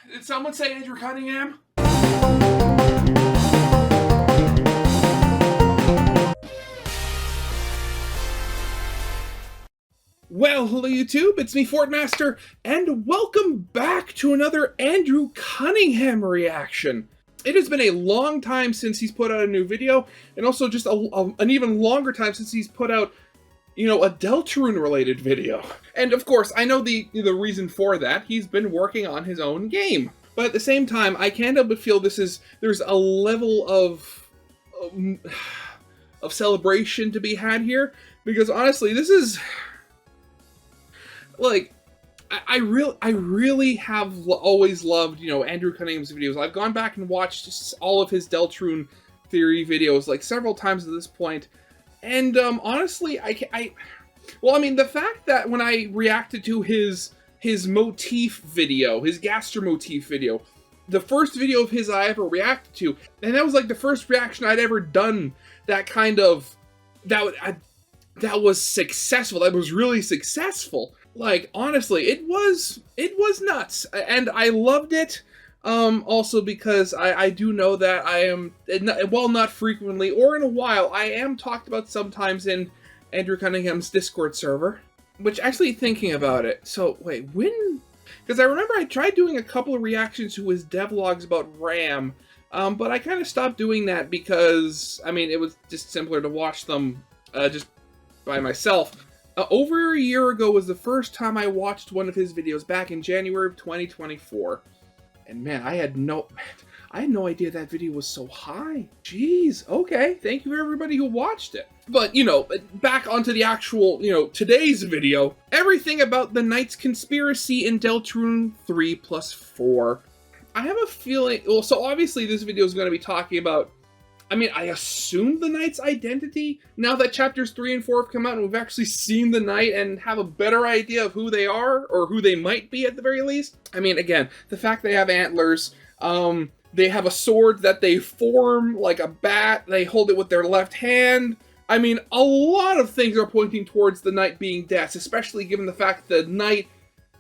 Did someone say Andrew Cunningham? Well, hello YouTube, it's me, Fortmaster, and welcome back to another Andrew Cunningham reaction. It has been a long time since he's put out a new video, and also just an even longer time since he's put out, you know, a Deltarune related video. And of course, I know the reason for that. He's been working on his own game. But at the same time, I can't help but feel there's a level of celebration to be had here, because honestly, this is like, I really have always loved, you know, Andrew Cunningham's videos. I've gone back and watched just all of his Deltarune theory videos like several times at this point, and honestly, well, I mean, the fact that when I reacted to his motif video, his Gaster motif video, the first video of his I ever reacted to, and that was like the first reaction I'd ever done that was successful, that was really successful. Like, honestly, it was nuts, and I loved it, also because I do know that I am, well, not frequently, or in a while, I am talked about sometimes in Andrew Cunningham's Discord server, which, actually thinking about it, so, wait, when, because I remember I tried doing a couple of reactions to his devlogs about RAM, but I kind of stopped doing that because, I mean, it was just simpler to watch them, just by myself. Over a year ago was the first time I watched one of his videos, back in January of 2024. And man, I had no idea that video was so high. Jeez, okay, thank you for everybody who watched it. But, you know, back onto the actual, you know, today's video, everything about the Knight's conspiracy in Deltarune 3+4. I have a feeling, well, so obviously this video is going to be talking about, I mean, I assume the Knight's identity, now that chapters 3 and 4 have come out and we've actually seen the Knight and have a better idea of who they are, or who they might be at the very least. I mean, again, the fact they have antlers, they have a sword that they form like a bat, they hold it with their left hand. I mean, a lot of things are pointing towards the Knight being Death, especially given the fact that the Knight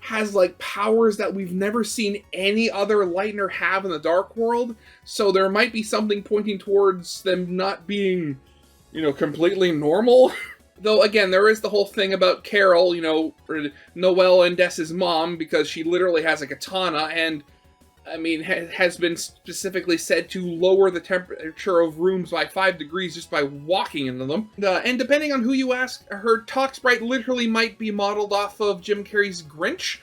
has, like, powers that we've never seen any other Lightner have in the Dark World, so there might be something pointing towards them not being, you know, completely normal. Though, again, there is the whole thing about Carol, you know, Noelle and Dess's mom, because she literally has a katana, and, I mean, has been specifically said to lower the temperature of rooms by 5 degrees just by walking into them. And depending on who you ask, her talk sprite literally might be modeled off of Jim Carrey's Grinch.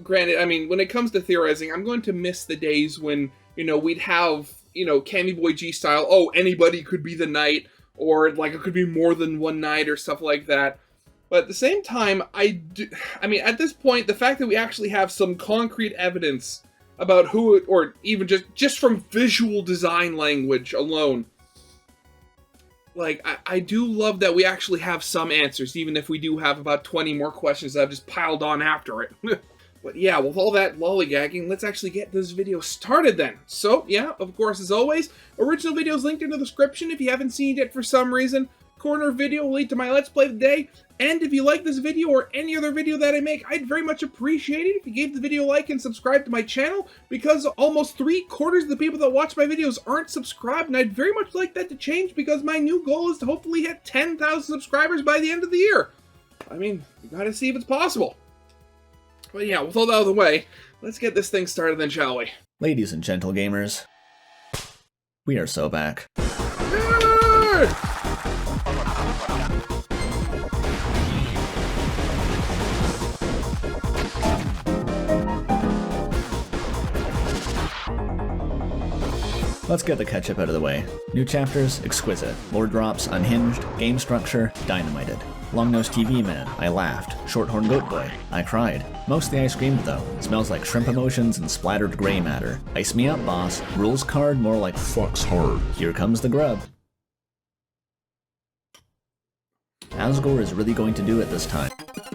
Granted, I mean, when it comes to theorizing, I'm going to miss the days when, you know, we'd have, you know, Cammy Boy G style, oh, anybody could be the Knight, or, like, it could be more than one Knight, or stuff like that. But at the same time, I mean, at this point, the fact that we actually have some concrete evidence about who, or even just from visual design language alone, like, I do love that we actually have some answers, even if we do have about 20 more questions that have just piled on after it. But yeah, with all that lollygagging, let's actually get this video started then. So, yeah, of course, as always, original videos linked in the description if you haven't seen it yet for some reason. Corner video will lead to my Let's Play of the day. And if you like this video or any other video that I make, I'd very much appreciate it if you gave the video a like and subscribe to my channel, because almost 3/4 of the people that watch my videos aren't subscribed, and I'd very much like that to change, because my new goal is to hopefully hit 10,000 subscribers by the end of the year. I mean, you gotta see if it's possible. But yeah, with all that out of the way, let's get this thing started then, shall we? Ladies and gentle gamers, we are so back. Let's get the ketchup out of the way. New chapters, exquisite. Lore drops, unhinged. Game structure, dynamited. Long-nosed TV man, I laughed. Short-horn goat boy, I cried. Mostly I screamed though. Smells like shrimp emotions and splattered gray matter. Ice me up, boss. Rules card more like fucks hard. Here comes the grub. Asgore is really going to do it this time.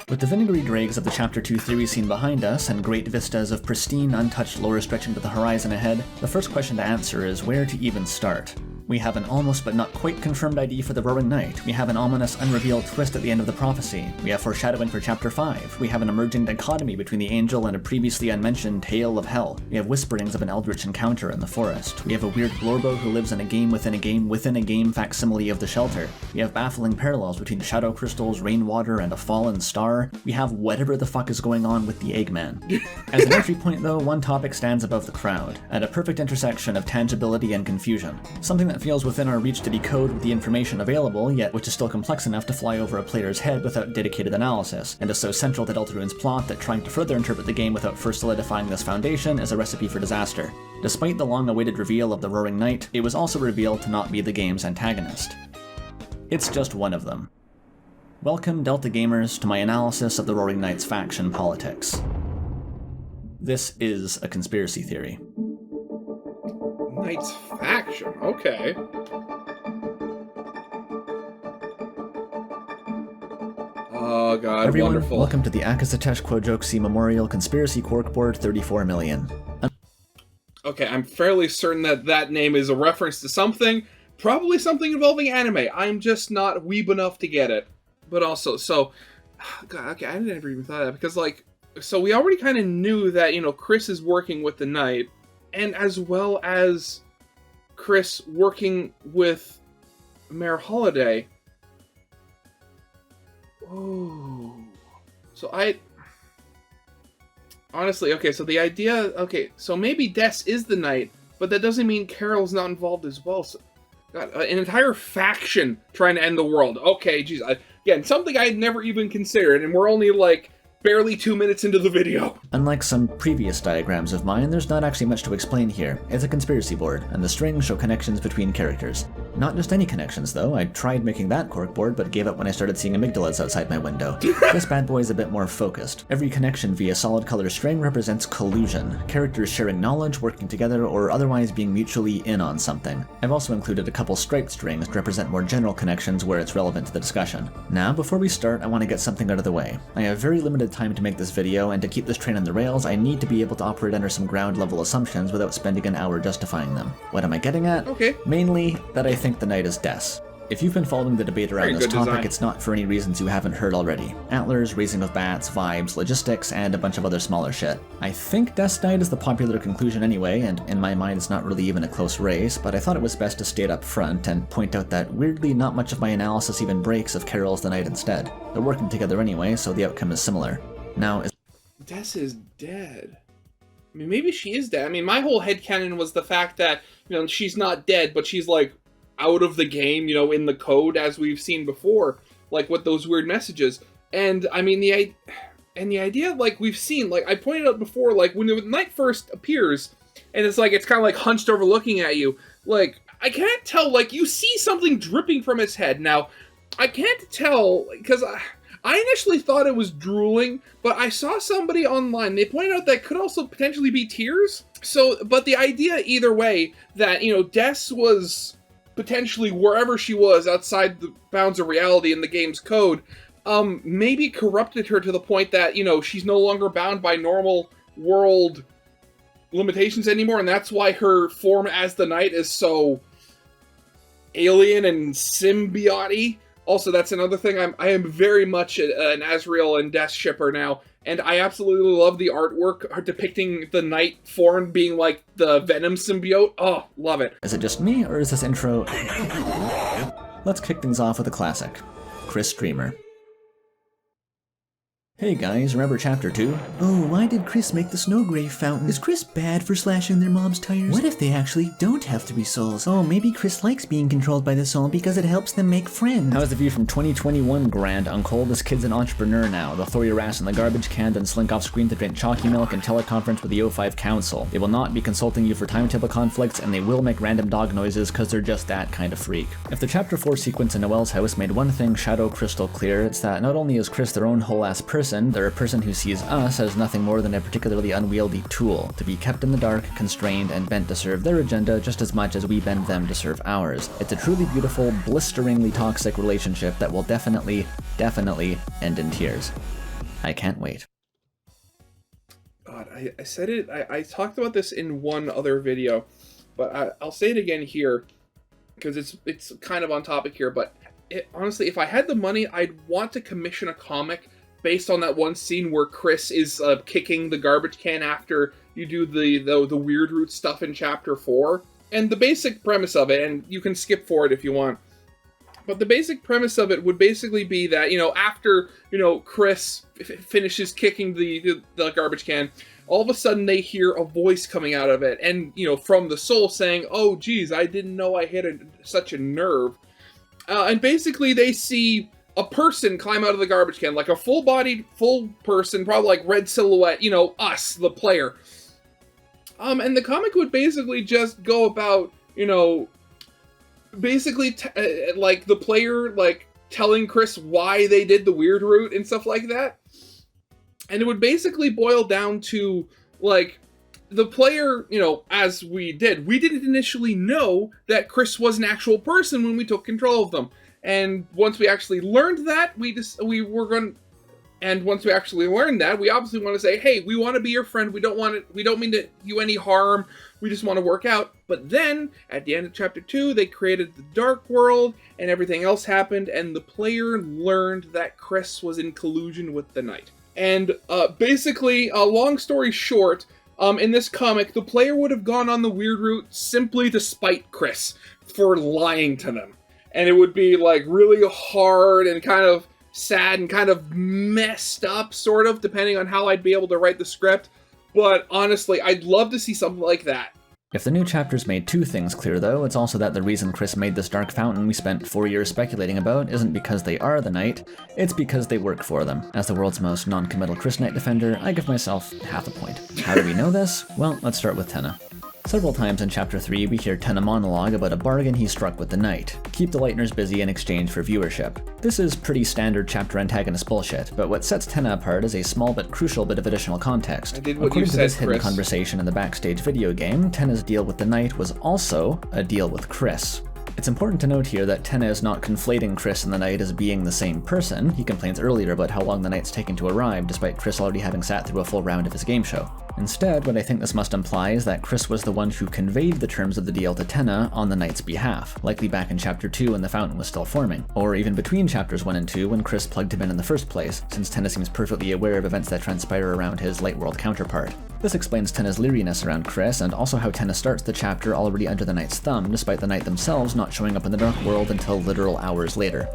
With the vinegary dregs of the Chapter 2 theory scene behind us, and great vistas of pristine, untouched lore stretching to the horizon ahead, the first question to answer is where to even start. We have an almost but not quite confirmed ID for the Roaring Knight. We have an ominous unrevealed twist at the end of the prophecy. We have foreshadowing for Chapter 5. We have an emerging dichotomy between the angel and a previously unmentioned tale of hell. We have whisperings of an eldritch encounter in the forest. We have a weird Glorbo who lives in a game within a game within a game facsimile of the shelter. We have baffling parallels between shadow crystals, rainwater, and a fallen star. We have whatever the fuck is going on with the Eggman. As an entry point though, one topic stands above the crowd, at a perfect intersection of tangibility and confusion. Something that feels within our reach to decode with the information available, yet which is still complex enough to fly over a player's head without dedicated analysis, and is so central to Deltarune's plot that trying to further interpret the game without first solidifying this foundation is a recipe for disaster. Despite the long-awaited reveal of the Roaring Knight, it was also revealed to not be the game's antagonist. It's just one of them. Welcome, Delta gamers, to my analysis of the Roaring Knight's faction politics. This is a conspiracy theory. Knight's faction, okay. Oh god, everyone, wonderful. Welcome to the Akazatesh Kwojoksi Memorial Conspiracy Corkboard 34 million. Okay, I'm fairly certain that that name is a reference to something, probably something involving anime. I'm just not weeb enough to get it. But also, so, god, okay, I never even thought of that, because, like, so we already kind of knew that, you know, Kris is working with the Knight, and as well as Kris working with Mayor Holiday. Oh. So honestly, okay, so the idea, okay, so maybe Des is the Knight, but that doesn't mean Carol's not involved as well. So, God, an entire faction trying to end the world. Okay, geez, again, something I had never even considered, and we're only, like, barely 2 minutes into the video. Unlike some previous diagrams of mine, there's not actually much to explain here. It's a conspiracy board, and the strings show connections between characters. Not just any connections, though. I tried making that corkboard, but gave up when I started seeing amygdalas outside my window. This bad boy is a bit more focused. Every connection via solid color string represents collusion, characters sharing knowledge, working together, or otherwise being mutually in on something. I've also included a couple striped strings to represent more general connections where it's relevant to the discussion. Now, before we start, I want to get something out of the way. I have very limited time to make this video, and to keep this train on the rails, I need to be able to operate under some ground-level assumptions without spending an hour justifying them. What am I getting at? Okay. Mainly, that I think the Knight is Des. If you've been following the debate around this topic, design. It's not for any reasons you haven't heard already. Antlers, raising of bats, vibes, logistics, and a bunch of other smaller shit. I think Des died is the popular conclusion anyway, and in my mind it's not really even a close race, but I thought it was best to state up front and point out that weirdly not much of my analysis even breaks if Carol's the Knight instead. They're working together anyway, so the outcome is similar. Now, Des is dead. I mean, maybe she is dead. I mean, my whole headcanon was the fact that, you know, she's not dead, but she's, like, out of the game, you know, in the code, as we've seen before, like, with those weird messages. And, I mean, the idea, like, we've seen, like, I pointed out before, like, when the Knight first appears, and it's, like, it's kind of, like, hunched over looking at you, like, I can't tell, like, you see something dripping from its head. Now, I can't tell, because I initially thought it was drooling, but I saw somebody online, they pointed out that could also potentially be tears. So, but the idea either way, that, you know, Des was potentially wherever she was outside the bounds of reality in the game's code, maybe corrupted her to the point that, you know, she's no longer bound by normal world limitations anymore, and that's why her form as the Knight is so alien and symbiote-y. Also, that's another thing. I am very much an Azrael and Des shipper now, and I absolutely love the artwork depicting the Knight form being like the Venom symbiote. Oh, love it. Is it just me, or is this intro... Let's kick things off with a classic. Kris Dreamer. Hey guys, remember Chapter 2? Oh, why did Kris make the snowgrave fountain? Is Kris bad for slashing their mom's tires? What if they actually don't have to be souls? Oh, maybe Kris likes being controlled by the soul because it helps them make friends. How's the view from 2021, Grand Uncle? This kid's an entrepreneur now. They'll throw your ass in the garbage can, then slink off screen to drink chalky milk and teleconference with the O5 Council. They will not be consulting you for timetable conflicts, and they will make random dog noises because they're just that kind of freak. If the Chapter 4 sequence in Noelle's house made one thing shadow crystal clear, it's that not only is Kris their own whole-ass person, they're a person who sees us as nothing more than a particularly unwieldy tool, to be kept in the dark, constrained, and bent to serve their agenda just as much as we bend them to serve ours. It's a truly beautiful, blisteringly toxic relationship that will definitely end in tears. I can't wait. God, I said it, I talked about this in one other video, but I'll say it again here. because it's kind of on topic here, but honestly, if I had the money, I'd want to commission a comic based on that one scene where Kris is kicking the garbage can after you do the weird root stuff in chapter 4. And the basic premise of it, and you can skip forward if you want, but the basic premise of it would basically be that, after, Kris finishes kicking the garbage can, all of a sudden they hear a voice coming out of it, and, from the soul saying, "Oh, geez, I didn't know I hit such a nerve." And basically they see a person climb out of the garbage can, like a full-bodied, full person, probably like red silhouette, us, the player. And the comic would basically just go about, basically like the player, like, telling Kris why they did the weird route and stuff like that. And it would basically boil down to, like, the player, as we didn't initially know that Kris was an actual person when we took control of them. And once we actually learned that, once we actually learned that, we obviously want to say, hey, we want to be your friend. We don't mean to do you any harm. We just want to work out. But then, at the end of chapter 2, they created the Dark World, and everything else happened, and the player learned that Kris was in collusion with the Knight. And basically, long story short, in this comic, the player would have gone on the weird route simply to spite Kris for lying to them. And it would be, like, really hard and kind of sad and kind of messed up, sort of, depending on how I'd be able to write the script. But honestly, I'd love to see something like that. If the new chapters made two things clear, though, it's also that the reason Kris made this dark fountain we spent 4 years speculating about isn't because they are the Knight, it's because they work for them. As the world's most non-committal Kris Knight defender, I give myself half a point. How do we know this? Well, let's start with Tenna. Several times in Chapter 3, we hear Tenna monologue about a bargain he struck with the Knight. Keep the Lightners busy in exchange for viewership. This is pretty standard chapter antagonist bullshit, but what sets Tenna apart is a small but crucial bit of additional context. According to this hidden conversation in the backstage video game, Tenna's deal with the Knight was also a deal with Kris. It's important to note here that Tenna is not conflating Kris and the Knight as being the same person. He complains earlier about how long the Knight's taken to arrive, despite Kris already having sat through a full round of his game show. Instead, what I think this must imply is that Kris was the one who conveyed the terms of the deal to Tenna on the Knight's behalf, likely back in Chapter 2 when the fountain was still forming, or even between Chapters 1 and 2 when Kris plugged him in the first place, since Tenna seems perfectly aware of events that transpire around his Lightworld counterpart. This explains Tenna's leeriness around Kris, and also how Tenna starts the chapter already under the Knight's thumb, despite the Knight themselves not showing up in the Dark World until literal hours later.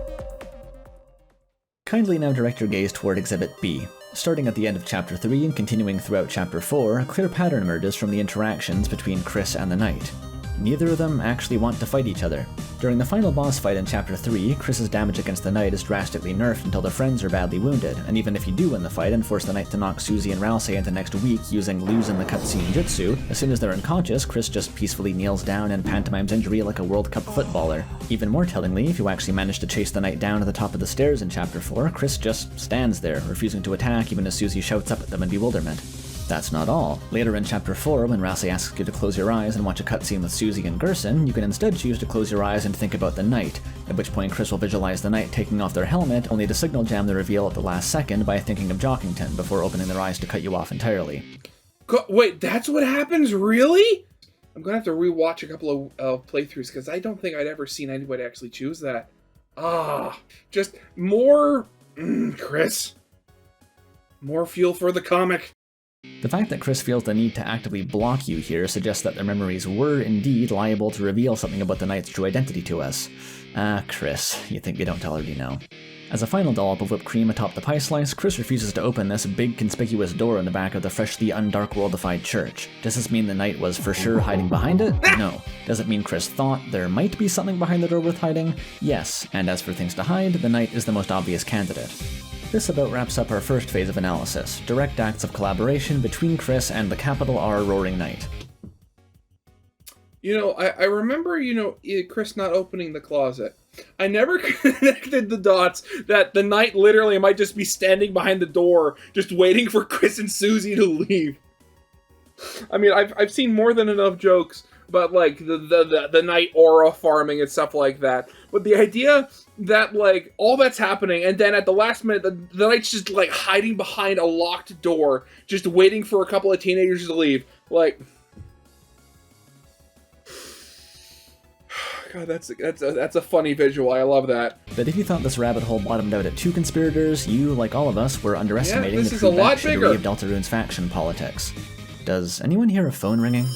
Kindly now direct your gaze toward Exhibit B. Starting at the end of Chapter 3 and continuing throughout Chapter 4, a clear pattern emerges from the interactions between Kris and the Knight. Neither of them actually want to fight each other. During the final boss fight in Chapter 3, Kris's damage against the Knight is drastically nerfed until the friends are badly wounded, and even if you do win the fight and force the Knight to knock Susie and Ralsei into next week using lose in the cutscene jutsu, as soon as they're unconscious, Kris just peacefully kneels down and pantomimes injury like a World Cup footballer. Even more tellingly, if you actually manage to chase the Knight down to the top of the stairs in Chapter 4, Kris just stands there, refusing to attack even as Susie shouts up at them in bewilderment. That's not all. Later in Chapter 4, when Ralsei asks you to close your eyes and watch a cutscene with Susie and Gerson, you can instead choose to close your eyes and think about the Knight, at which point Kris will visualize the Knight taking off their helmet, only to signal jam the reveal at the last second by thinking of Jockington before opening their eyes to cut you off entirely. Wait, that's what happens? Really? I'm gonna have to rewatch a couple of playthroughs, because I don't think I'd ever seen anybody actually choose that. Just more... Kris. More fuel for the comic. The fact that Kris feels the need to actively block you here suggests that their memories were indeed liable to reveal something about the Knight's true identity to us. Kris, you think you don't already know. As a final dollop of whipped cream atop the pie slice, Kris refuses to open this big conspicuous door in the back of the freshly undark-worldified church. Does this mean the Knight was for sure hiding behind it? No. Does it mean Kris thought there might be something behind the door worth hiding? Yes, and as for things to hide, the Knight is the most obvious candidate. This about wraps up our first phase of analysis, direct acts of collaboration between Kris and the capital R Roaring Knight. I remember, Kris not opening the closet. I never connected the dots that the Knight literally might just be standing behind the door, just waiting for Kris and Susie to leave. I mean, I've seen more than enough jokes about, like, the Knight aura farming and stuff like that. But the idea that, like, all that's happening, and then at the last minute, the Knight's just, like, hiding behind a locked door, just waiting for a couple of teenagers to leave. Like... God, that's a funny visual. I love that. But if you thought this rabbit hole bottomed out at 2 conspirators, you, like all of us, were underestimating this the is true a lot backstory bigger. of Deltarune's faction politics. Does anyone hear a phone ringing?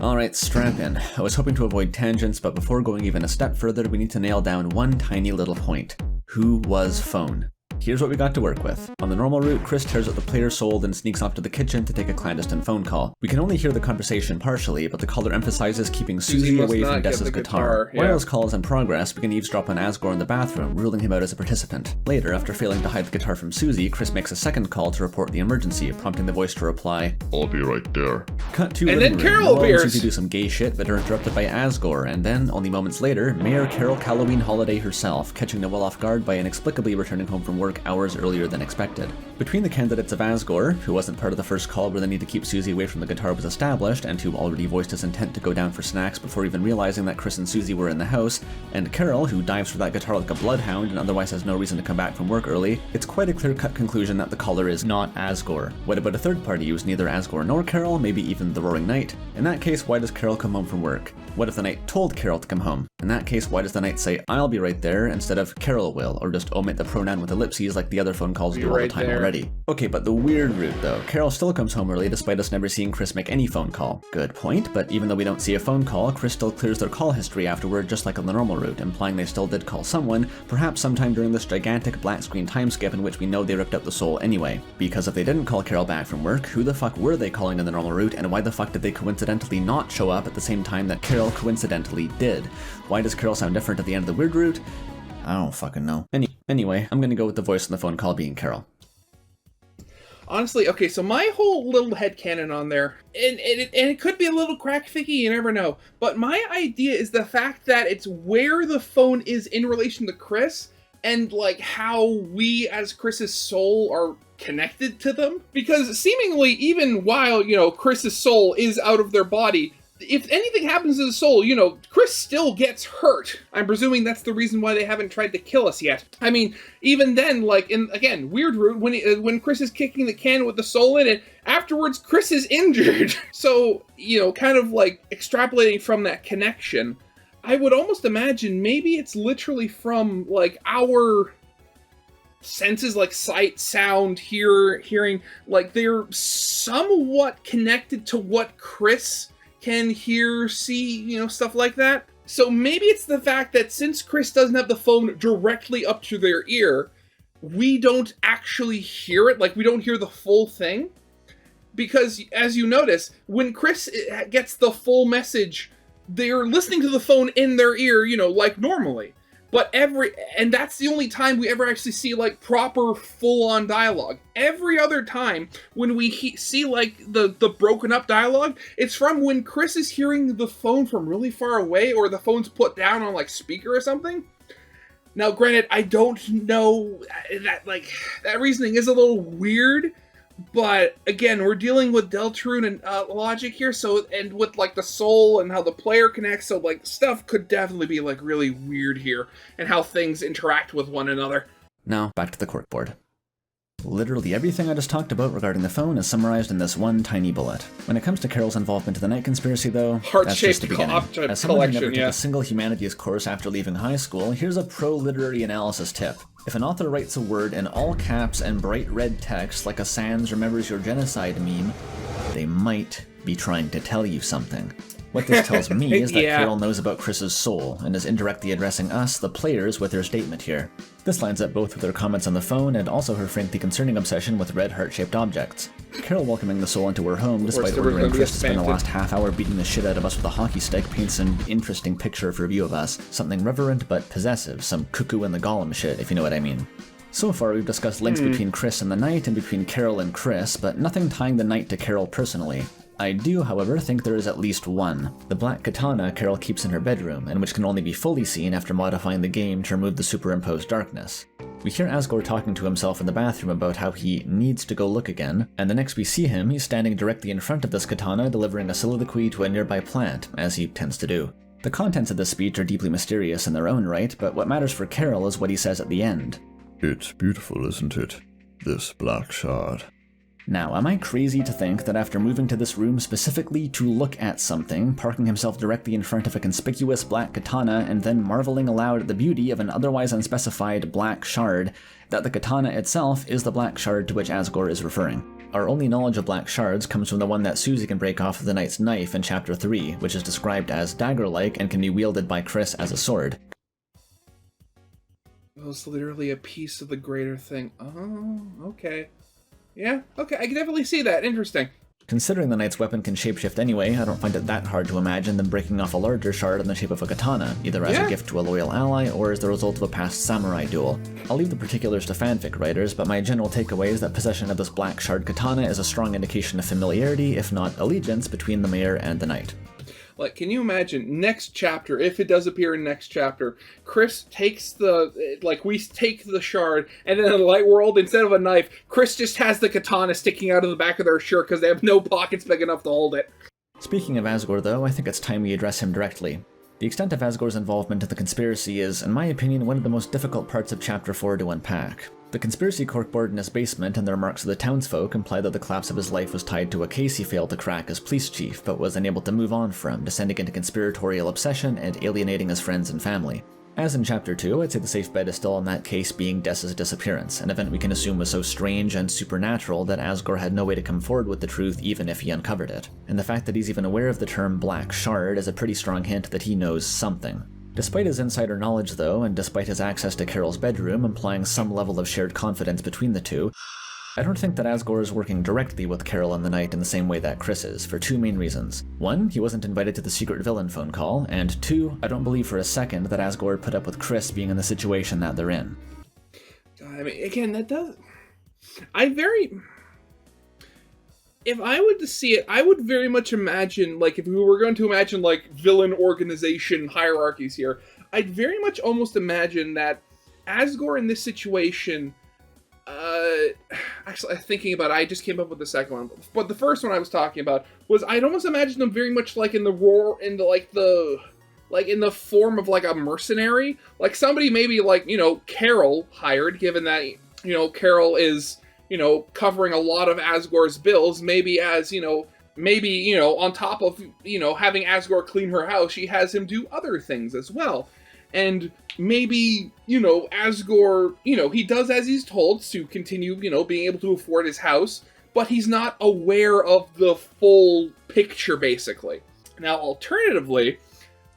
Alright, strap in. I was hoping to avoid tangents, but before going even a step further, we need to nail down one tiny little point. Who was phone? Here's what we got to work with. On the normal route, Kris tears out the player's soul and sneaks off to the kitchen to take a clandestine phone call. We can only hear the conversation partially, but the caller emphasizes keeping Susie must away not from get Dessa's the guitar. yeah. While his call is in progress, we can eavesdrop on Asgore in the bathroom, ruling him out as a participant. Later, after failing to hide the guitar from Susie, Kris makes a second call to report the emergency, prompting the voice to reply, "I'll be right there." Cut to And living then room. Carol Noel and appears. Susie do some gay shit, but are interrupted by Asgore, and then, only moments later, Mayor Carol Halloween Holiday herself, catching Noel off guard by inexplicably returning home from work hours earlier than expected. Between the candidates of Asgore, who wasn't part of the first call where the need to keep Susie away from the guitar was established, and who already voiced his intent to go down for snacks before even realizing that Kris and Susie were in the house, and Carol, who dives for that guitar like a bloodhound and otherwise has no reason to come back from work early, it's quite a clear-cut conclusion that the caller is not Asgore. What about a third party who's neither Asgore nor Carol, maybe even the Roaring Knight? In that case, why does Carol come home from work? What if the Knight told Carol to come home? In that case, why does the Knight say, "I'll be right there," instead of "Carol will," or just omit the pronoun with ellipses like the other phone calls do all the right time there. already? Okay, but the weird route though. Carol still comes home early despite us never seeing Kris make any phone call. Good point, but even though we don't see a phone call, Kris still clears their call history afterward just like on the normal route, implying they still did call someone, perhaps sometime during this gigantic black screen time skip in which we know they ripped out the soul anyway. Because if they didn't call Carol back from work, who the fuck were they calling in the normal route, and why the fuck did they coincidentally not show up at the same time that Carol coincidentally did? Why does Carol sound different at the end of the weird route? I don't fucking know. Anyway, I'm gonna go with the voice on the phone call being Carol. Honestly, okay, so my whole little headcanon on there, and it could be a little crack-ficky, you never know, but my idea is the fact that it's where the phone is in relation to Kris, and like how we as Kris's soul are connected to them. Because seemingly, even while, Kris's soul is out of their body, if anything happens to the soul, Kris still gets hurt. I'm presuming that's the reason why they haven't tried to kill us yet. I mean, even then, again, weird route, when Kris is kicking the can with the soul in it, afterwards Kris is injured. So, kind of like extrapolating from that connection, I would almost imagine maybe it's literally from, like, our senses, like sight, sound, hearing, like they're somewhat connected to what Kris can hear, see, stuff like that. So maybe it's the fact that since Kris doesn't have the phone directly up to their ear, we don't actually hear it, like we don't hear the full thing. Because as you notice, when Kris gets the full message, they're listening to the phone in their ear, like normally. But and that's the only time we ever actually see, like, proper, full-on dialogue. Every other time, when we see, like, the broken up dialogue, it's from when Kris is hearing the phone from really far away, or the phone's put down on, like, speaker or something. Now, granted, I don't know, that reasoning is a little weird, but, again, we're dealing with Deltarune and logic here, and with, like, the soul and how the player connects, so, like, stuff could definitely be, like, really weird here, and how things interact with one another. Now, back to the corkboard. Literally everything I just talked about regarding the phone is summarized in this one tiny bullet. When it comes to Carol's involvement in the Night Conspiracy, though, that's just the beginning. As someone who never took a single humanities course after leaving high school, here's a pro-literary analysis tip. If an author writes a word in all caps and bright red text like a Sans Remembers Your Genocide meme, they might be trying to tell you something. What this tells me is that Carol knows about Kris's soul, and is indirectly addressing us, the players, with her statement here. This lines up both with her comments on the phone, and also her frankly concerning obsession with red heart-shaped objects. Carol welcoming the soul into her home, despite ordering Kris to spend the last half hour beating the shit out of us with a hockey stick, paints an interesting picture of her view of us. Something reverent but possessive, some cuckoo and the golem shit, if you know what I mean. So far, we've discussed links between Kris and the Knight, and between Carol and Kris, but nothing tying the Knight to Carol personally. I do, however, think there is at least one. The black katana Carol keeps in her bedroom, and which can only be fully seen after modifying the game to remove the superimposed darkness. We hear Asgore talking to himself in the bathroom about how he needs to go look again, and the next we see him, he's standing directly in front of this katana delivering a soliloquy to a nearby plant, as he tends to do. The contents of this speech are deeply mysterious in their own right, but what matters for Carol is what he says at the end. "It's beautiful, isn't it? This black shard." Now, am I crazy to think that after moving to this room specifically to look at something, parking himself directly in front of a conspicuous black katana, and then marveling aloud at the beauty of an otherwise unspecified black shard, that the katana itself is the black shard to which Asgore is referring? Our only knowledge of black shards comes from the one that Susie can break off of the knight's knife in Chapter 3, which is described as dagger-like and can be wielded by Kris as a sword. It was literally a piece of the greater thing. Oh, okay. Yeah, okay, I can definitely see that. Interesting. Considering the knight's weapon can shapeshift anyway, I don't find it that hard to imagine them breaking off a larger shard in the shape of a katana, either as a gift to a loyal ally or as the result of a past samurai duel. I'll leave the particulars to fanfic writers, but my general takeaway is that possession of this black shard katana is a strong indication of familiarity, if not allegiance, between the mayor and the knight. Like, can you imagine, next chapter, if it does appear in next chapter, Kris takes we take the shard, and then in the light world, instead of a knife, Kris just has the katana sticking out of the back of their shirt because they have no pockets big enough to hold it. Speaking of Asgore, though, I think it's time we address him directly. The extent of Asgore's involvement in the conspiracy is, in my opinion, one of the most difficult parts of Chapter 4 to unpack. The conspiracy corkboard in his basement and the remarks of the townsfolk imply that the collapse of his life was tied to a case he failed to crack as police chief, but was unable to move on from, descending into conspiratorial obsession and alienating his friends and family. As in Chapter 2, I'd say the safe bet is still on that case being Dessa's disappearance, an event we can assume was so strange and supernatural that Asgore had no way to come forward with the truth even if he uncovered it. And the fact that he's even aware of the term Black Shard is a pretty strong hint that he knows something. Despite his insider knowledge, though, and despite his access to Carol's bedroom, implying some level of shared confidence between the two, I don't think that Asgore is working directly with Carol and the Knight in the same way that Kris is, for two main reasons. One, he wasn't invited to the secret villain phone call, and two, I don't believe for a second that Asgore put up with Kris being in the situation that they're in. I mean, again, that does... If I were to see it, I would very much imagine, like, if we were going to imagine, like, villain organization hierarchies here, I'd very much almost imagine that Asgore in this situation, actually, thinking about it, I just came up with the second one, but the first one I was talking about was, I'd almost imagine them very much like in the in the form of, like, a mercenary, like, somebody maybe, like, Carol hired, given that, Carol is... covering a lot of Asgore's bills, maybe as, on top of, having Asgore clean her house, she has him do other things as well. And maybe, Asgore, he does as he's told to continue, being able to afford his house, but he's not aware of the full picture, basically. Now, alternatively,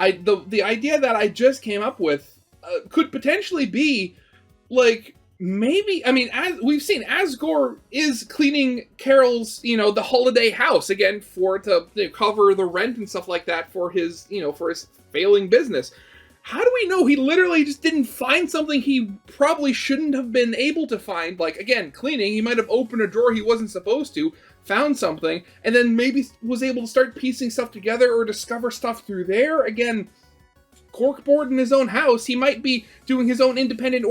the idea that I just came up with could potentially be, like, maybe, I mean, as we've seen, Asgore is cleaning Carol's, the holiday house, again, to cover the rent and stuff like that for his, for his failing business. How do we know he literally just didn't find something he probably shouldn't have been able to find? Like, again, cleaning, he might have opened a drawer he wasn't supposed to, found something, and then maybe was able to start piecing stuff together or discover stuff through there. Again, corkboard in his own house, he might be doing his own independent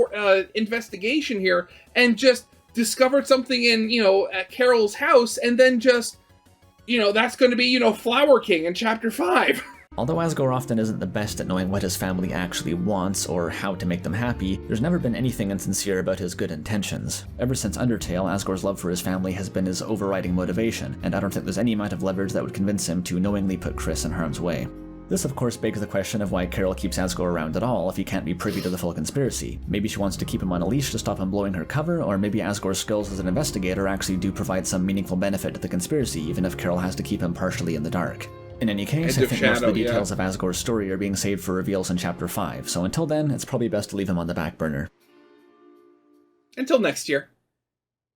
investigation here and just discovered something in, at Carol's house, and then just, that's going to be, Flower King in Chapter 5. Although Asgore often isn't the best at knowing what his family actually wants or how to make them happy, there's never been anything insincere about his good intentions. Ever since Undertale, Asgore's love for his family has been his overriding motivation, and I don't think there's any amount of leverage that would convince him to knowingly put Kris in harm's way. This, of course, begs the question of why Carol keeps Asgore around at all if he can't be privy to the full conspiracy. Maybe she wants to keep him on a leash to stop him blowing her cover, or maybe Asgore's skills as an investigator actually do provide some meaningful benefit to the conspiracy, even if Carol has to keep him partially in the dark. In any case, I think most of the details of Asgore's story are being saved for reveals in Chapter 5, so until then, it's probably best to leave him on the back burner. Until next year.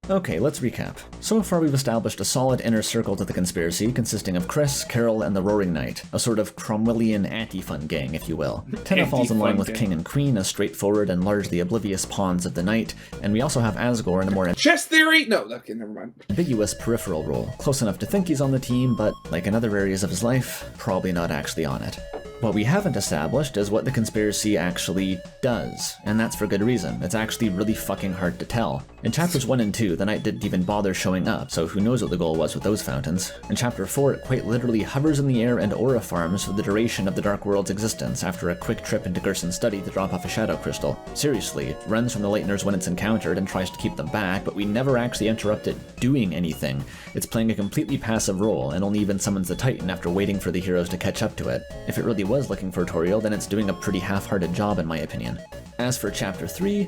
Okay, let's recap. So far we've established a solid inner circle to the conspiracy, consisting of Kris, Carol, and the Roaring Knight, a sort of Cromwellian anti-fun gang, if you will. Tenna falls in line with King and Queen as straightforward and largely oblivious pawns of the Knight, and we also have Asgore in a more chess theory? No, okay, never mind. Ambiguous peripheral role, close enough to think he's on the team, but, like in other areas of his life, probably not actually on it. What we haven't established is what the conspiracy actually does, and that's for good reason. It's actually really fucking hard to tell. In chapters 1 and 2, the knight didn't even bother showing up, so who knows what the goal was with those fountains. In chapter 4, it quite literally hovers in the air and aura farms for the duration of the Dark World's existence after a quick trip into Gerson's study to drop off a shadow crystal. Seriously, it runs from the Lighteners when it's encountered and tries to keep them back, but we never actually interrupt it doing anything. It's playing a completely passive role, and only even summons the Titan after waiting for the heroes to catch up to it. If it really was looking for Toriel, then it's doing a pretty half-hearted job in my opinion. As for chapter 3,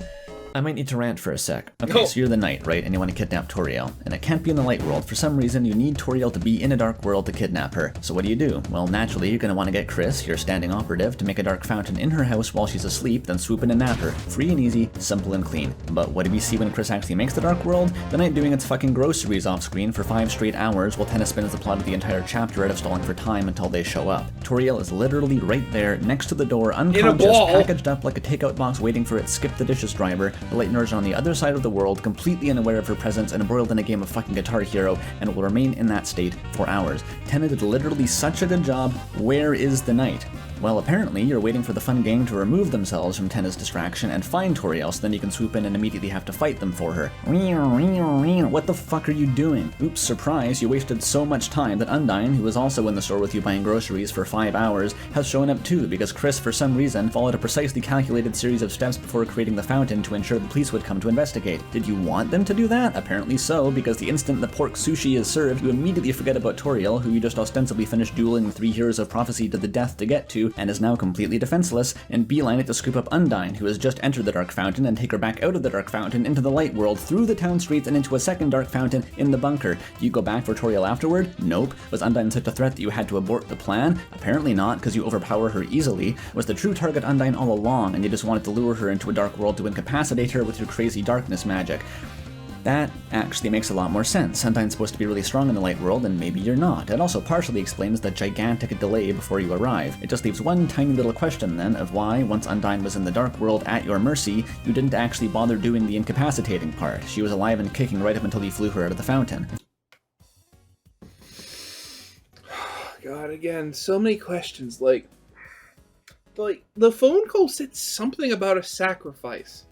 I might need to rant for a sec. Okay, so you're the knight, right? And you want to kidnap Toriel. And it can't be in the light world. For some reason, you need Toriel to be in a dark world to kidnap her. So what do? Well, naturally, you're going to want to get Kris, your standing operative, to make a dark fountain in her house while she's asleep, then swoop in and nap her. Free and easy, simple and clean. But what do we see when Kris actually makes the dark world? The knight doing its fucking groceries off screen for 5 straight hours while Tennis spins the plot of the entire chapter out of stalling for time until they show up. Toriel is literally right there, next to the door, unconscious, packaged up like a takeout box waiting for its skip the dishes driver. The Lighteners are on the other side of the world, completely unaware of her presence and embroiled in a game of fucking Guitar Hero, and will remain in that state for hours. Tenna did literally such a good job. Where is the knight? Well, apparently you're waiting for the fun gang to remove themselves from Tenna's distraction and find Toriel, so then you can swoop in and immediately have to fight them for her. What the fuck are you doing? Oops, surprise, you wasted so much time that Undyne, who was also in the store with you buying groceries for 5 hours, has shown up too, because Kris, for some reason, followed a precisely calculated series of steps before creating the fountain to ensure the police would come to investigate. Did you want them to do that? Apparently so, because the instant the pork sushi is served, you immediately forget about Toriel, who you just ostensibly finished dueling the 3 heroes of prophecy to the death to get to, and is now completely defenseless, and beeline it to scoop up Undyne, who has just entered the Dark Fountain, and take her back out of the Dark Fountain into the Light World, through the town streets, and into a second Dark Fountain in the bunker. Do you go back for Toriel afterward? Nope. Was Undyne such a threat that you had to abort the plan? Apparently not, because you overpower her easily. Was the true target Undyne all along, and you just wanted to lure her into a dark world to incapacitate her with your crazy darkness magic? That actually makes a lot more sense. Undyne's supposed to be really strong in the light world, and maybe you're not. It also partially explains the gigantic delay before you arrive. It just leaves one tiny little question then of why, once Undyne was in the dark world at your mercy, you didn't actually bother doing the incapacitating part. She was alive and kicking right up until you flew her out of the fountain. God, again, so many questions. Like the phone call said something about a sacrifice.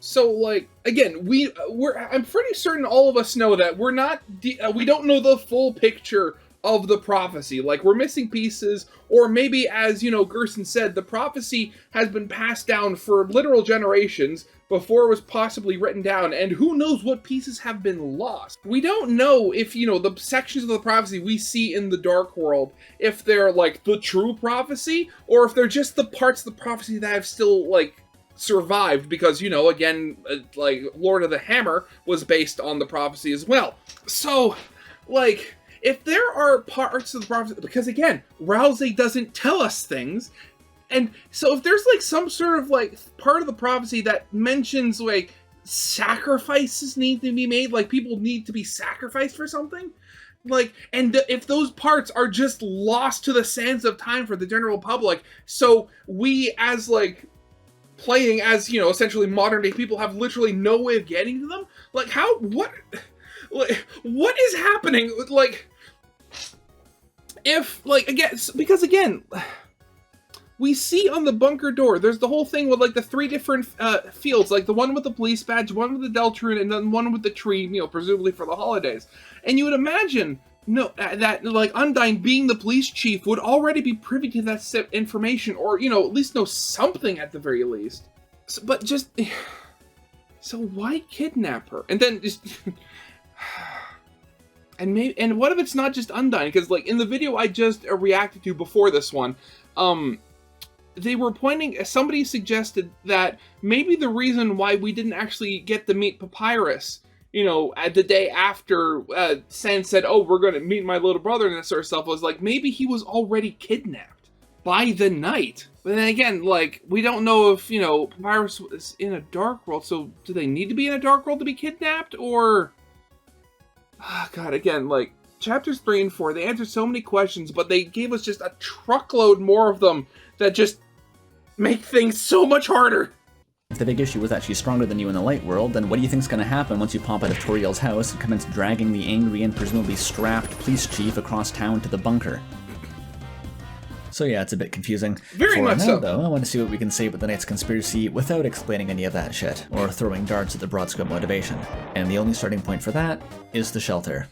So, like, again, I'm pretty certain all of us know that we don't know the full picture of the prophecy. Like, we're missing pieces, or maybe, as, Gerson said, the prophecy has been passed down for literal generations before it was possibly written down, and who knows what pieces have been lost. We don't know if, the sections of the prophecy we see in the Dark World, if they're, like, the true prophecy, or if they're just the parts of the prophecy that have still, like, survived, because, again, like, Lord of the Hammer was based on the prophecy as well. So, like, if there are parts of the prophecy, because, again, Rousey doesn't tell us things, and so if there's, like, some sort of, like, part of the prophecy that mentions, like, sacrifices need to be made, like, people need to be sacrificed for something, like, and if those parts are just lost to the sands of time for the general public, so we, as, like, playing as, essentially modern day people, have literally no way of getting to them? Like, what is happening? Like, if, like, again, because again, we see on the bunker door, there's the whole thing with, like, the 3 different fields, like the one with the police badge, one with the Deltarune, and then one with the tree, presumably for the holidays. And you would imagine, that, like, Undyne, being the police chief, would already be privy to that information, or, at least know something at the very least. So, but just... So why kidnap her? And then just... And what if it's not just Undyne? Because, like, in the video I just reacted to before this one, they were somebody suggested that maybe the reason why we didn't actually get to meet Papyrus, at the day after Sen said, oh, we're going to meet my little brother and that sort of stuff, was like, maybe he was already kidnapped by the knight. But then again, like, we don't know if, Papyrus was in a dark world, so do they need to be in a dark world to be kidnapped, or... God, again, like, chapters 3 and 4, they answered so many questions, but they gave us just a truckload more of them that just make things so much harder. If the big issue was that she's stronger than you in the light world, then what do you think's gonna happen once you pop out of Toriel's house and commence dragging the angry and presumably strapped police chief across town to the bunker? So yeah, it's a bit confusing. Very much so. Though, I want to see what we can say about the Knight's conspiracy without explaining any of that shit, or throwing darts at the broad scope motivation. And the only starting point for that is the shelter.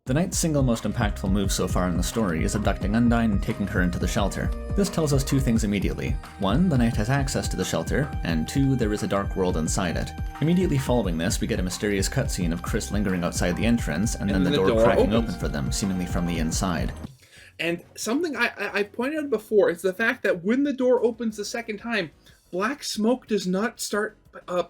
The Knight's single most impactful move so far in the story is abducting Undyne and taking her into the shelter. This tells us two things immediately. One, the Knight has access to the shelter, and two, there is a dark world inside it. Immediately following this, we get a mysterious cutscene of Kris lingering outside the entrance, and then the door cracking open for them, seemingly from the inside. And something I pointed out before is the fact that when the door opens the second time, black smoke does not start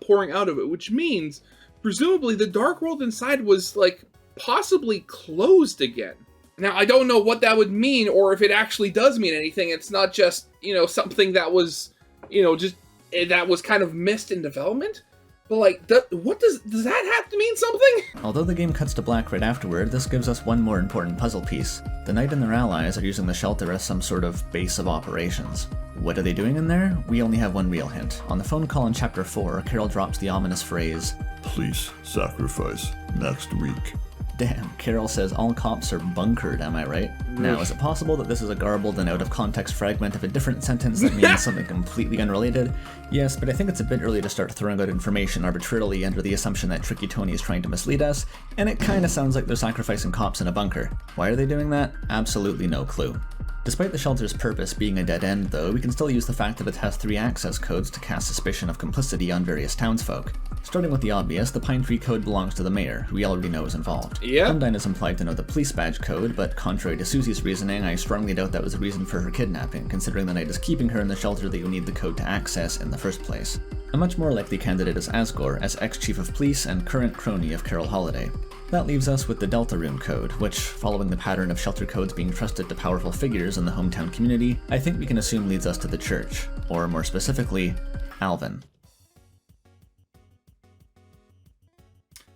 pouring out of it, which means, presumably, the dark world inside was, like, possibly closed again. Now, I don't know what that would mean, or if it actually does mean anything. It's not just, something that was, that was kind of missed in development. But, like, does that have to mean something? Although the game cuts to black right afterward, this gives us one more important puzzle piece. The Knight and their allies are using the shelter as some sort of base of operations. What are they doing in there? We only have one real hint. On the phone call in Chapter 4, Carol drops the ominous phrase, "Please sacrifice next week." Damn, Carol says all cops are bunkered, am I right? Now, is it possible that this is a garbled and out-of-context fragment of a different sentence that means something completely unrelated? Yes, but I think it's a bit early to start throwing out information arbitrarily under the assumption that Tricky Tony is trying to mislead us, and it kinda sounds like they're sacrificing cops in a bunker. Why are they doing that? Absolutely no clue. Despite the shelter's purpose being a dead end, though, we can still use the fact that it has 3 access codes to cast suspicion of complicity on various townsfolk. Starting with the obvious, the Pine Tree code belongs to the mayor, who we already know is involved. Yeah. Undyne is implied to know the police badge code, but contrary to Susie's reasoning, I strongly doubt that was the reason for her kidnapping, considering the Knight is keeping her in the shelter that you need the code to access in the first place. A much more likely candidate is Asgore, as ex-chief of police and current crony of Carol Holiday. That leaves us with the Deltarune code, which, following the pattern of shelter codes being trusted to powerful figures in the hometown community, I think we can assume leads us to the church, or more specifically, Alvin.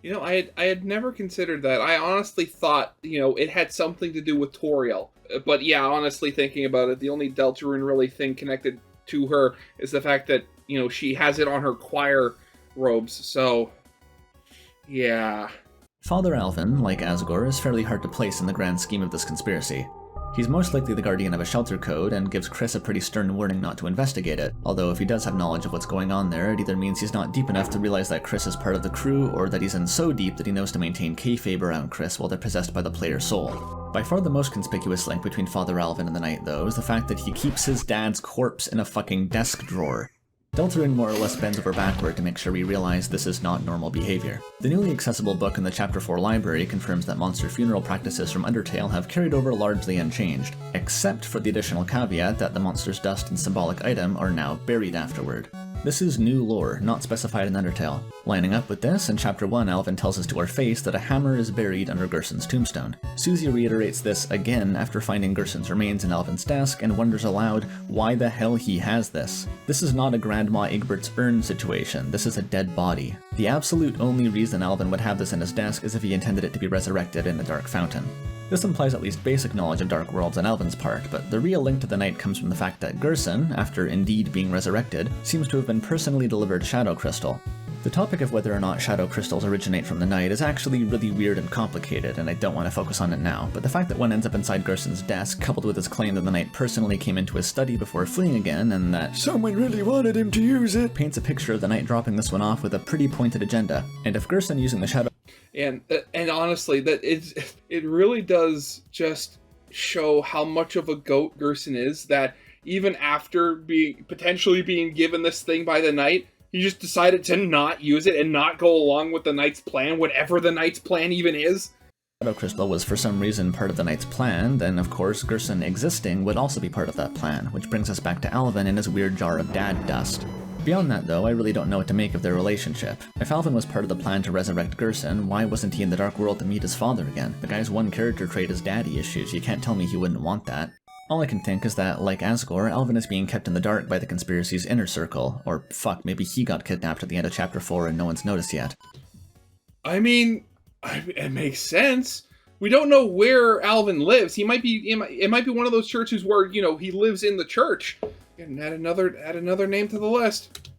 I had never considered that. I honestly thought, it had something to do with Toriel. But yeah, honestly thinking about it, the only Deltarune really thing connected to her is the fact that, she has it on her choir robes, so yeah. Father Alvin, like Asgore, is fairly hard to place in the grand scheme of this conspiracy. He's most likely the guardian of a shelter code and gives Kris a pretty stern warning not to investigate it, although if he does have knowledge of what's going on there, it either means he's not deep enough to realize that Kris is part of the crew, or that he's in so deep that he knows to maintain kayfabe around Kris while they're possessed by the player's soul. By far the most conspicuous link between Father Alvin and the Knight, though, is the fact that he keeps his dad's corpse in a fucking desk drawer. Deltarune more or less bends over backward to make sure we realize this is not normal behavior. The newly accessible book in the Chapter 4 library confirms that monster funeral practices from Undertale have carried over largely unchanged, except for the additional caveat that the monster's dust and symbolic item are now buried afterward. This is new lore, not specified in Undertale. Lining up with this, in Chapter 1 Alvin tells us to our face that a hammer is buried under Gerson's tombstone. Susie reiterates this again after finding Gerson's remains in Alvin's desk and wonders aloud why the hell he has this. This is not a Grandma Egbert's urn situation, this is a dead body. The absolute only reason Alvin would have this in his desk is if he intended it to be resurrected in the Dark Fountain. This implies at least basic knowledge of Dark Worlds on Alvin's part, but the real link to the Knight comes from the fact that Gerson, after indeed being resurrected, seems to have been personally delivered Shadow Crystal. The topic of whether or not Shadow Crystals originate from the Knight is actually really weird and complicated, and I don't want to focus on it now, but the fact that one ends up inside Gerson's desk, coupled with his claim that the Knight personally came into his study before fleeing again, and that someone really wanted him to use it, paints a picture of the Knight dropping this one off with a pretty pointed agenda. And if Gerson using the Shadow And honestly, it really does just show how much of a goat Gerson is, that even after potentially being given this thing by the Knight, he just decided to not use it and not go along with the Knight's plan, whatever the Knight's plan even is. Shadow Crystal was for some reason part of the Knight's plan, then of course Gerson existing would also be part of that plan, which brings us back to Alvin and his weird jar of dad dust. Beyond that though, I really don't know what to make of their relationship. If Alvin was part of the plan to resurrect Gerson, why wasn't he in the Dark World to meet his father again? The guy's one character trait is daddy issues, you can't tell me he wouldn't want that. All I can think is that, like Asgore, Alvin is being kept in the dark by the conspiracy's inner circle, or fuck, maybe he got kidnapped at the end of Chapter 4 and no one's noticed yet. I mean, it makes sense. We don't know where Alvin lives. It might be one of those churches where, he lives in the church. And add another name to the list.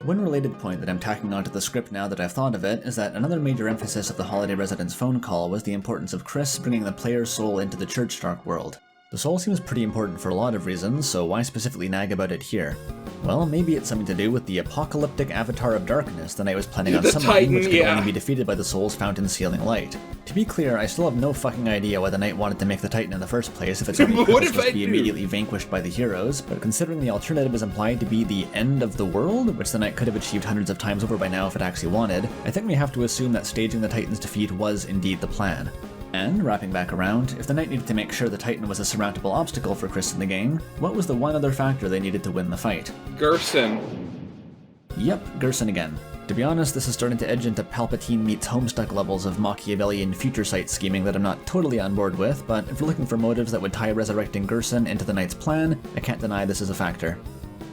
One related point that I'm tacking onto the script now that I've thought of it is that another major emphasis of the Holiday Residence phone call was the importance of Kris bringing the player's soul into the church Dark World. The soul seems pretty important for a lot of reasons, so why specifically nag about it here? Well, maybe it's something to do with the apocalyptic avatar of darkness the knight was planning on summoning, Titan, which could yeah. only be defeated by the soul's fountain sealing light. To be clear, I still have no fucking idea why the knight wanted to make the Titan in the first place if its only purpose was to be immediately vanquished by the heroes, but considering the alternative is implied to be the end of the world, which the knight could have achieved hundreds of times over by now if it actually wanted, I think we have to assume that staging the Titan's defeat was indeed the plan. And, wrapping back around, if the knight needed to make sure the Titan was a surmountable obstacle for Kris in the game, what was the one other factor they needed to win the fight? Gerson. Yep, Gerson again. To be honest, this is starting to edge into Palpatine meets Homestuck levels of Machiavellian future sight scheming that I'm not totally on board with, but if we're looking for motives that would tie resurrecting Gerson into the knight's plan, I can't deny this is a factor.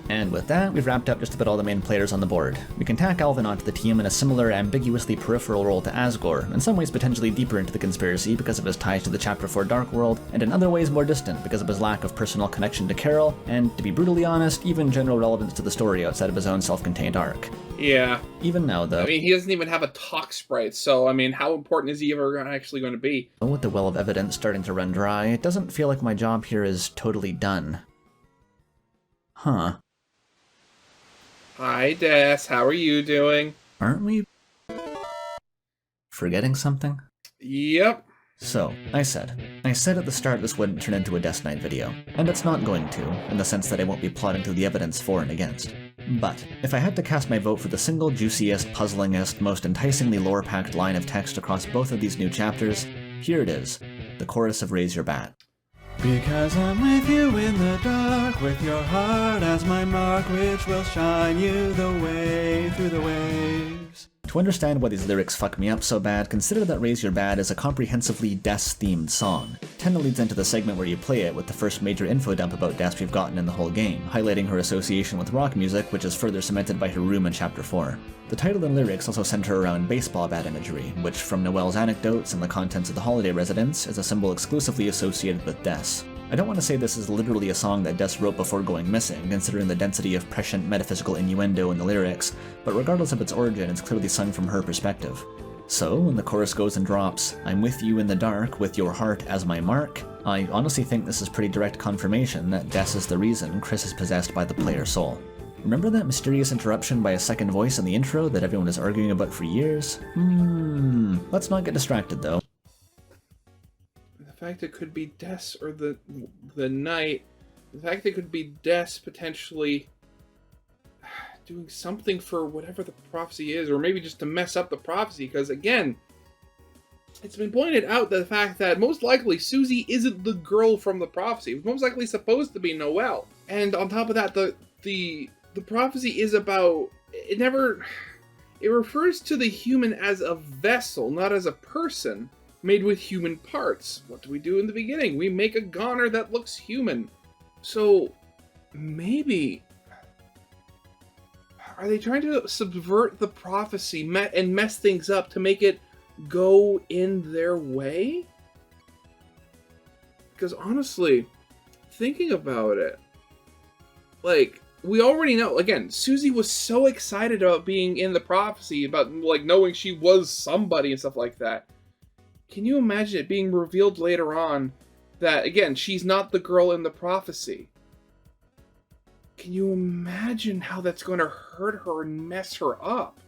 And with that, we've wrapped up just about all the main players on the board. We can tack Alvin onto the team in a similar, ambiguously peripheral role to Asgore, in some ways potentially deeper into the conspiracy because of his ties to the Chapter 4 Dark World, and in other ways more distant because of his lack of personal connection to Carol, and, to be brutally honest, even general relevance to the story outside of his own self-contained arc. Yeah. Even now, though... I mean, he doesn't even have a talk sprite, so, I mean, how important is he ever actually going to be? With the well of evidence starting to run dry, it doesn't feel like my job here is totally done. Huh. Hi, Des. How are you doing? Aren't we forgetting something? Yep. So, I said at the start this wouldn't turn into a Death Knight video, and it's not going to, in the sense that I won't be plotting through the evidence for and against. But, if I had to cast my vote for the single juiciest, puzzlingest, most enticingly lore-packed line of text across both of these new chapters, here it is, the chorus of Raise Your Bat. Because I'm with you in the dark, with your heart as my mark, which will shine you the way through the waves. To understand why these lyrics fuck me up so bad, consider that Raise Your Bat is a comprehensively Des-themed song. Kinda leads into the segment where you play it with the first major info dump about Des we've gotten in the whole game, highlighting her association with rock music, which is further cemented by her room in Chapter 4. The title and lyrics also center around baseball bat imagery, which, from Noelle's anecdotes and the contents of the holiday residence, is a symbol exclusively associated with Des. I don't want to say this is literally a song that Des wrote before going missing, considering the density of prescient metaphysical innuendo in the lyrics, but regardless of its origin, it's clearly sung from her perspective. So, when the chorus goes and drops, "I'm with you in the dark, with your heart as my mark," I honestly think this is pretty direct confirmation that Des is the reason Kris is possessed by the player soul. Remember that mysterious interruption by a second voice in the intro that everyone is arguing about for years? Let's not get distracted though. The fact it could be Des or the knight, the fact it could be Des potentially doing something for whatever the prophecy is, or maybe just to mess up the prophecy, because again, it's been pointed out that the fact that most likely Susie isn't the girl from the prophecy. It was most likely supposed to be Noelle. And on top of that, the prophecy is about, it refers to the human as a vessel, not as a person made with human parts. What do we do in the beginning? We make a goner that looks human. So maybe, are they trying to subvert the prophecy and mess things up to make it go in their way? Because honestly, thinking about it, like, we already know, again, Susie was so excited about being in the prophecy, about, like, knowing she was somebody and stuff like that. Can you imagine it being revealed later on that, again, she's not the girl in the prophecy? Can you imagine how that's going to hurt her and mess her up?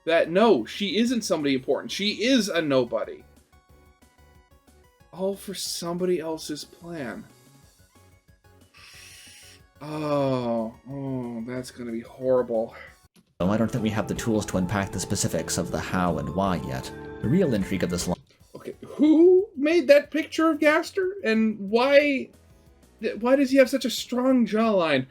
That, no, she isn't somebody important. She is a nobody. All for somebody else's plan. Oh, that's going to be horrible. I don't think we have the tools to unpack the specifics of the how and why yet. The real intrigue of this line... Okay, who made that picture of Gaster? And why does he have such a strong jawline?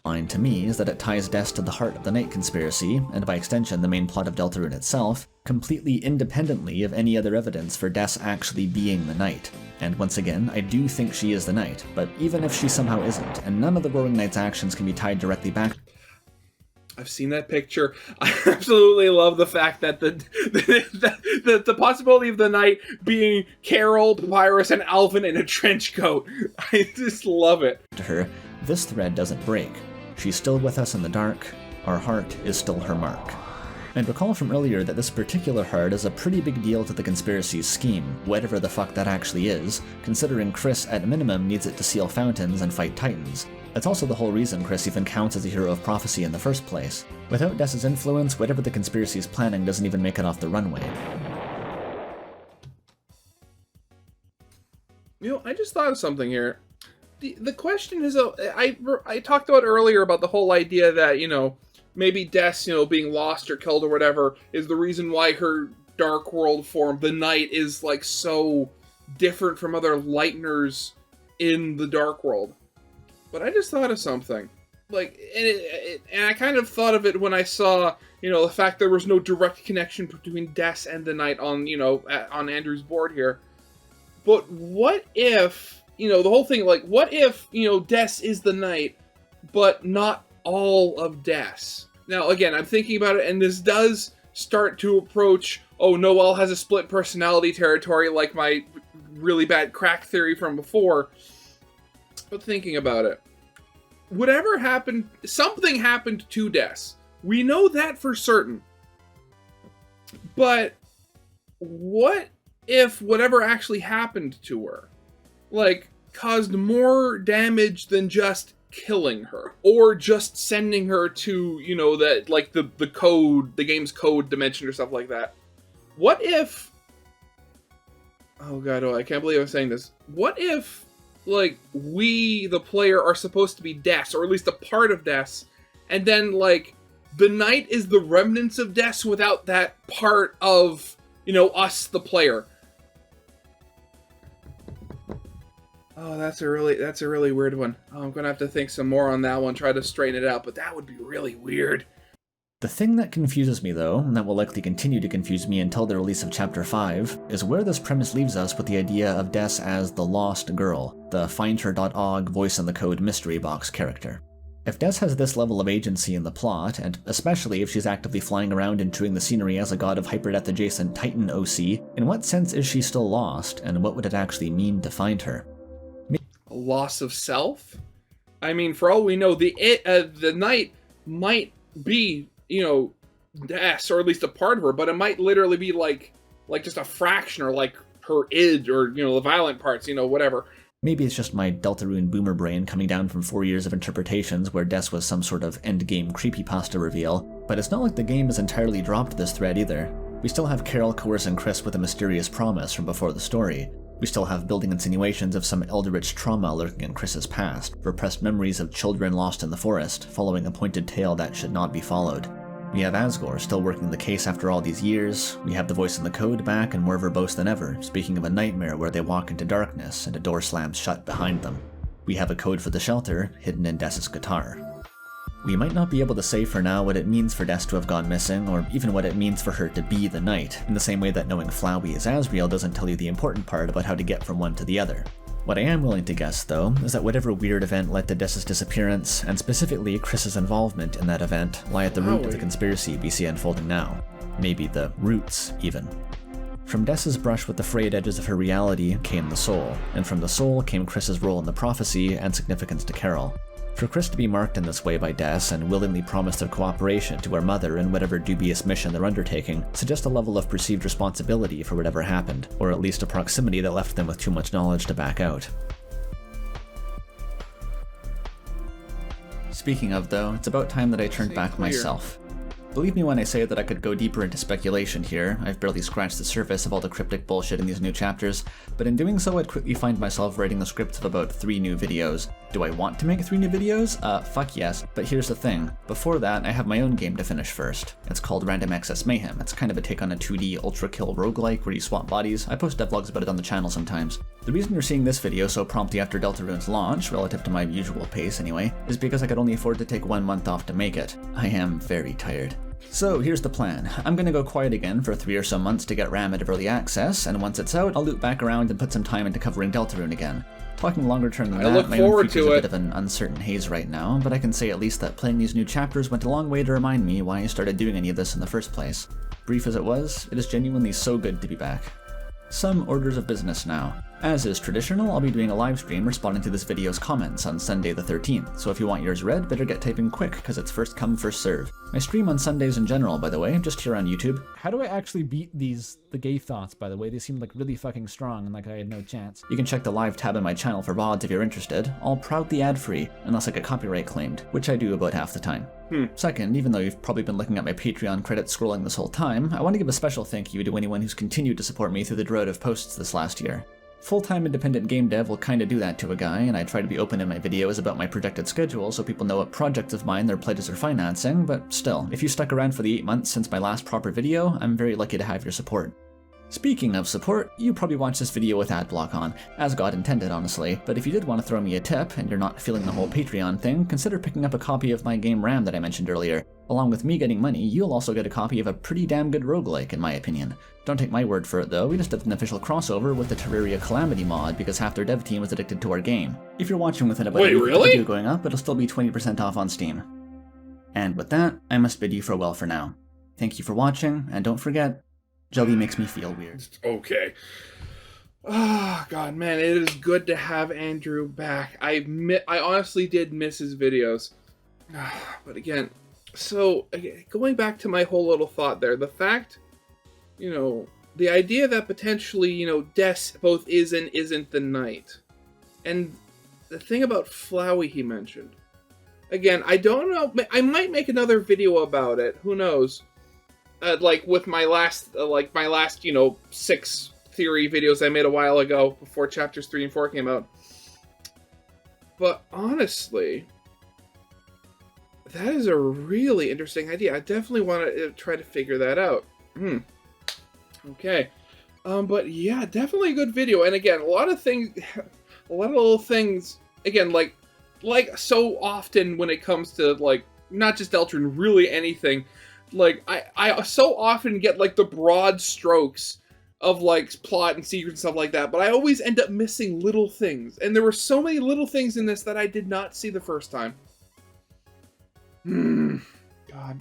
line to me is that it ties Des to the heart of the Knight conspiracy, and by extension the main plot of Deltarune itself, completely independently of any other evidence for Des actually being the Knight. And once again, I do think she is the Knight, but even if she somehow isn't, and none of the Roaring Knight's actions can be tied directly back... I've seen that picture. I absolutely love the fact that the possibility of the Knight being Carol, Papyrus, and Alvin in a trench coat. I just love it. To her, this thread doesn't break. She's still with us in the dark. Our heart is still her mark. And recall from earlier that this particular heart is a pretty big deal to the conspiracy's scheme, whatever the fuck that actually is, considering Kris at minimum needs it to seal fountains and fight titans. That's also the whole reason Kris even counts as a hero of prophecy in the first place. Without Des's influence, whatever the conspiracy's planning doesn't even make it off the runway. You know, I just thought of something here. The question is, I talked about earlier about the whole idea that, you know, maybe Des, you know, being lost or killed or whatever is the reason why her Dark World form, the Night, is like so different from other Lighteners in the Dark World. But I just thought of something. Like, and I kind of thought of it when I saw, you know, the fact there was no direct connection between Des and the Night on, you know, on Andrew's board here. But what if, you know, the whole thing, like, what if, you know, Des is the Night, but not all of Des? Now, again, I'm thinking about it, and this does start to approach, oh, Noelle has a split personality territory, like my really bad crack theory from before. But thinking about it, whatever happened, something happened to Des. We know that for certain. But what if whatever actually happened to her, like, caused more damage than just killing her, or just sending her to, you know, that, like, the code, the game's code dimension or stuff like that? What if, oh god, oh, I can't believe I'm saying this. What if, like, we, the player, are supposed to be Des, or at least a part of Des, and then, like, the Night is the remnants of Des without that part of, you know, us, the player? Oh, that's a really weird one. Oh, I'm gonna have to think some more on that one, try to straighten it out, but that would be really weird. The thing that confuses me, though, and that will likely continue to confuse me until the release of Chapter 5, is where this premise leaves us with the idea of Des as the Lost Girl, the findher.ogg voice-in-the-code mystery box character. If Des has this level of agency in the plot, and especially if she's actively flying around and chewing the scenery as a god of hyperdeath-adjacent Titan OC, in what sense is she still lost, and what would it actually mean to find her? A loss of self? I mean, for all we know, the Night might be, you know, Des, or at least a part of her, but it might literally be like just a fraction, or like her id, or, you know, the violent parts, you know, whatever. Maybe it's just my Deltarune boomer brain coming down from 4 years of interpretations where Des was some sort of endgame creepypasta reveal, but it's not like the game has entirely dropped this thread either. We still have Carol coercing Kris with a mysterious promise from before the story. We still have building insinuations of some eldritch trauma lurking in Kris's past, repressed memories of children lost in the forest, following a pointed tale that should not be followed. We have Asgore still working the case after all these years, we have the voice in the code back and more verbose than ever, speaking of a nightmare where they walk into darkness and a door slams shut behind them. We have a code for the shelter, hidden in Des's guitar. We might not be able to say for now what it means for Des to have gone missing, or even what it means for her to be the Night, in the same way that knowing Flowey is Asriel doesn't tell you the important part about how to get from one to the other. What I am willing to guess, though, is that whatever weird event led to Des's disappearance, and specifically Kris's involvement in that event, lie at the root of the conspiracy we see unfolding now. Maybe the roots, even. From Des's brush with the frayed edges of her reality came the soul, and from the soul came Kris's role in the prophecy and significance to Carol. For Kris to be marked in this way by Des and willingly promise their cooperation to her mother in whatever dubious mission they're undertaking suggests a level of perceived responsibility for whatever happened, or at least a proximity that left them with too much knowledge to back out. Speaking of, though, it's about time that I turned back myself. Believe me when I say that I could go deeper into speculation here. I've barely scratched the surface of all the cryptic bullshit in these new chapters, but in doing so I'd quickly find myself writing the scripts of about 3 new videos. Do I want to make 3 new videos? Fuck yes, but here's the thing. Before that, I have my own game to finish first. It's called Random Access Mayhem. It's kind of a take on a 2D ultra kill roguelike where you swap bodies. I post devlogs about it on the channel sometimes. The reason you're seeing this video so promptly after Deltarune's launch, relative to my usual pace anyway, is because I could only afford to take 1 month off to make it. I am very tired. So here's the plan. I'm gonna go quiet again for 3 or so months to get RAM at early access, and once it's out, I'll loop back around and put some time into covering Deltarune again. Talking longer term than that, my own future's a bit of an uncertain haze right now, but I can say at least that playing these new chapters went a long way to remind me why I started doing any of this in the first place. Brief as it is genuinely so good to be back. Some orders of business now. As is traditional, I'll be doing a live stream responding to this video's comments on Sunday the 13th, so if you want yours read, better get typing quick, because it's first come, first serve. I stream on Sundays in general, by the way, just here on YouTube. How do I actually beat the gay thoughts, by the way? They seemed like really fucking strong and like I had no chance. You can check the live tab on my channel for VODs if you're interested, all proudly ad-free, unless I get copyright claimed, which I do about half the time. Second, even though you've probably been looking at my Patreon credits scrolling this whole time, I want to give a special thank you to anyone who's continued to support me through the drought of posts this last year. Full-time independent game dev will kinda do that to a guy, and I try to be open in my videos about my projected schedule so people know what projects of mine their pledges are financing, but still, if you stuck around for the 8 months since my last proper video, I'm very lucky to have your support. Speaking of support, you probably watched this video with adblock on, as God intended honestly, but if you did want to throw me a tip, and you're not feeling the whole Patreon thing, consider picking up a copy of my game RAM that I mentioned earlier. Along with me getting money, you'll also get a copy of a pretty damn good roguelike in my opinion. Don't take my word for it though, we just did an official crossover with the Terraria Calamity mod because half their dev team was addicted to our game. If you're watching within about a week of the video going up, it'll still be 20% off on Steam. And with that, I must bid you farewell for now. Thank you for watching, and don't forget, jelly makes me feel weird. Okay. Oh, God, man, it is good to have Andrew back. I honestly did miss his videos. But again, so going back to my whole little thought there, the fact, you know, the idea that potentially, you know, Des both is and isn't the knight. And the thing about Flowey he mentioned. Again, I don't know. I might make another video about it. Who knows? Like with my last, you know, 6 theory videos I made a while ago before chapters 3 and 4 came out. But honestly, that is a really interesting idea. I definitely want to try to figure that out. Okay. But yeah, definitely a good video. And again, a lot of things, a lot of little things, again, like so often when it comes to, like, not just Deltarune, really anything, like, I so often get, like, the broad strokes of, like, plot and secrets and stuff like that, but I always end up missing little things. And there were so many little things in this that I did not see the first time. God.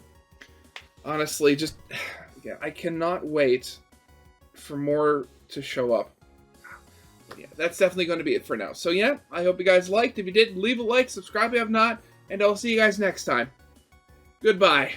Honestly, just, yeah, I cannot wait for more to show up. But yeah, that's definitely going to be it for now. So yeah, I hope you guys liked. If you did, leave a like, subscribe if you have not, and I'll see you guys next time. Goodbye.